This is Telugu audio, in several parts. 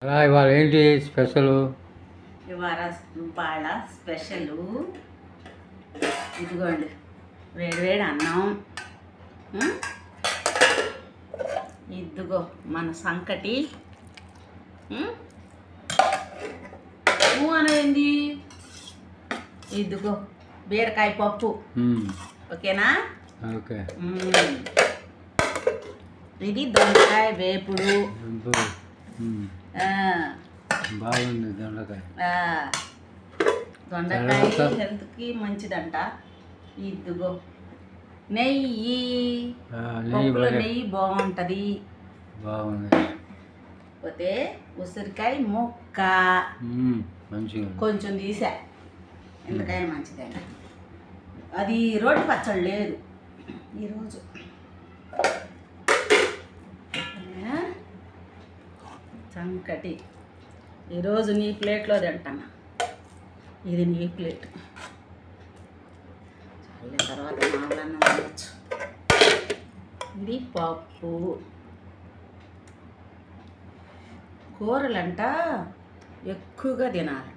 ఇవాళ ఏంటి స్పెషల్? ఇవాళ స్పెషల్ ఇదిగోండి, వేడివేడి అన్నం. ఇదిగో మన సంకటి. అనేది ఇదిగో బీరకాయ పప్పు. ఓకేనా? ఓకే. ఇది దొండకాయ వేపుడు. బాగుంది దొండకాయ. దొండకాయ హెల్త్కి మంచిదంట. ఇదిగో నెయ్యి. పప్పులో నెయ్యి బాగుంటుంది. బాగుంది. పోతే ఉసిరికాయ ముక్క మంచిగా కొంచెం తీసా, ఎందుకైనా మంచిదైనా. అది రోటి పచ్చడి లేదు ఈరోజు. సంకటి ఈరోజు నీ ప్లేట్లో తింటాను. ఇది నీ ప్లేట్. చల్లే తర్వాత మామూలన్నా తినచ్చు. ఇది పప్పు. కూరలంట ఎక్కువగా తినాలి.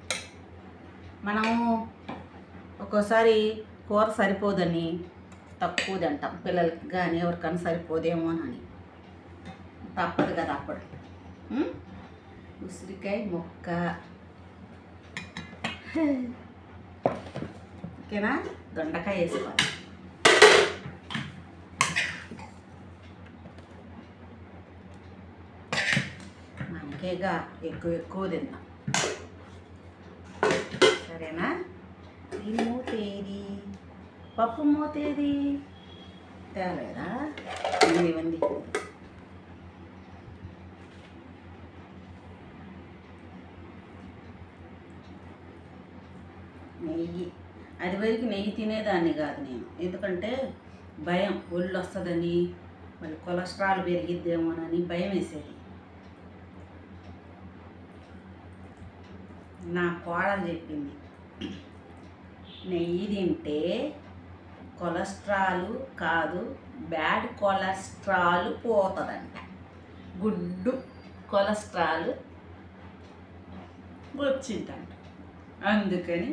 మనము ఒక్కోసారి కూర సరిపోదని తక్కువ తింటాం. పిల్లలకి కానీ ఎవరికైనా సరిపోదేమో అని. తప్పదు కదా అప్పుడు. ఉసిరికాయ ముక్క. ఓకేనా? దొండకాయ వేసుకోవాలి. మనకేగా ఎక్కువ తిందాం. సరేనా? ఈ మూతేది, పప్పు మూతేది తేలేదా? ఇవ్వండి. నెయ్యి. అది వరకు నెయ్యి తినేదాన్ని కాదు నేను, ఎందుకంటే భయం, ఒళ్ళు వస్తుందని, మళ్ళీ కొలెస్ట్రాల్ పెరిగిద్దేమోనని భయం వేసేది. నా కోడలు చెప్పింది, నెయ్యి తింటే కొలెస్ట్రాల్ కాదు, బ్యాడ్ కొలెస్ట్రాల్ పోతుందంట. గుడ్డు కొలెస్ట్రాల్ వచ్చిందంట. అందుకని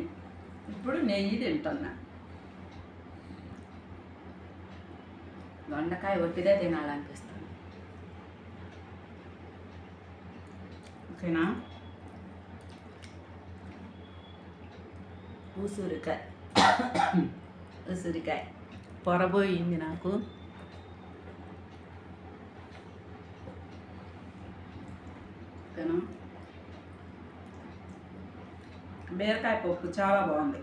ఇప్పుడు నెయ్యి తింటున్నా. దొండకాయ ఒట్టిదే తినాలనిపిస్తుంది. ఓకేనా? ఉసిరికాయ పొరబోయింది నాకు. ఓకేనా? బీరకాయ పప్పు చాలా బాగుంది.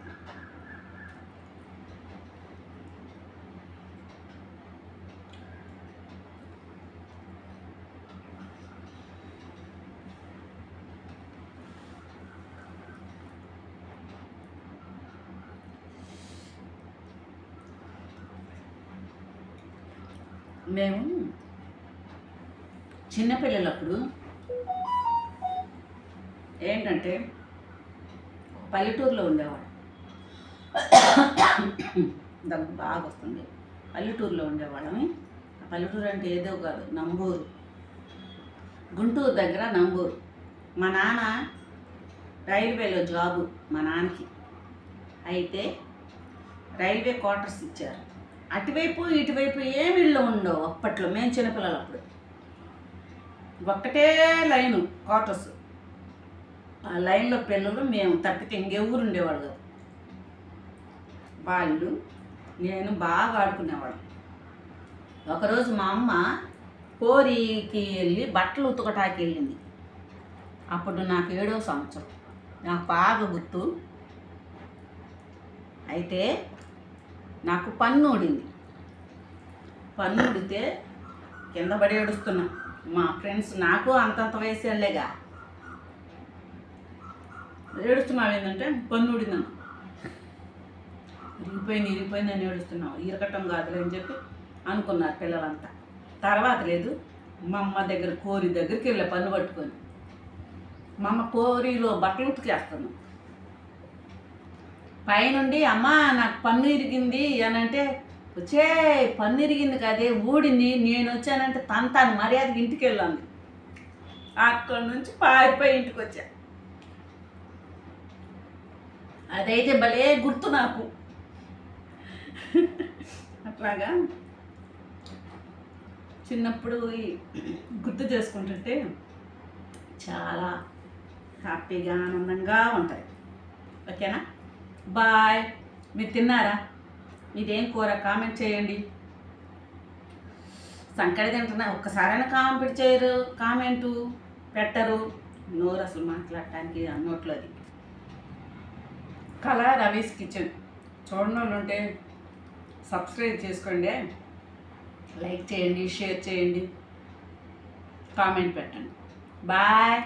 మేము చిన్నపిల్లలప్పుడు ఏంటంటే పల్లెటూరులో ఉండేవాడు. దగ్గు బాగా వస్తుంది. పల్లెటూరులో ఉండేవాళ్ళని. పల్లెటూరు అంటే ఏదో కాదు, నంబూరు, గుంటూరు దగ్గర నంబూరు. మా నాన్న రైల్వేలో జాబు మా నాన్నకి. అయితే రైల్వే క్వార్టర్స్ ఇచ్చారు. అటువైపు ఇటువైపు ఏమి ఇళ్ళు ఉండవు అప్పట్లో. మేము చిన్నపిల్లలప్పుడు ఒక్కటే లైను క్వార్టర్స్. ఆ లైన్లో పిల్లలు మేము తప్పితే ఇంకెవరు ఉండేవాళ్ళు కాదు. వాళ్ళు నేను బాగా ఆడుకునేవాళ్ళం. ఒకరోజు మా అమ్మ కోరికి వెళ్ళి బట్టలు ఉతకటానికి వెళ్ళింది. అప్పుడు నాకు 7వ సంవత్సరం. నాకు బాగా గుర్తు. అయితే నాకు పన్ను ఊడింది. పన్ను ఊడితే కింద పడి ఏడుస్తున్నా. మా ఫ్రెండ్స్, నాకు అంతంత వయసు వెళ్ళేగా, ఏడుస్తున్నావు ఏంటంటే పన్ను ఊడిందన్న. ఇరిగిపోయింది అని ఏడుస్తున్నావు. ఇరగటం కాదులే అని చెప్పి అనుకున్నారు పిల్లలంతా. తర్వాత లేదు, మా అమ్మ దగ్గర కోరి దగ్గరికి వెళ్ళే పన్ను పట్టుకొని. మా అమ్మ కోరిలో బట్టలు ఉతికేస్తాను. పైనుండి అమ్మ నాకు పన్ను ఇరిగింది అని అంటే, వచ్చే పన్ను ఇరిగింది కదే ఊడింది, నేను వచ్చానంటే తంతాను, మర్యాదకి ఇంటికి వెళ్ళాను. అక్కడి నుంచి పారిపోయి ఇంటికి వచ్చా. అదైతే భలే గుర్తు నాకు. అట్లాగా చిన్నప్పుడు గుర్తు చేసుకుంటుంటే చాలా హ్యాపీగా ఆనందంగా ఉంటాయి. ఓకేనా? బాయ్. మీరు తిన్నారా? మీదేం కూర కామెంట్ చేయండి. సంకడి తింటున్నా ఒక్కసారైనా కామెంటు పెట్టరు. నోరు అసలు మాట్లాడటానికి నోట్లోది. కళా రవీస్ కిచెన్ చూడని వాళ్ళు ఉంటే సబ్స్క్రైబ్ చేసుకోండి, లైక్ చేయండి, షేర్ చేయండి, కామెంట్ పెట్టండి. బాయ్.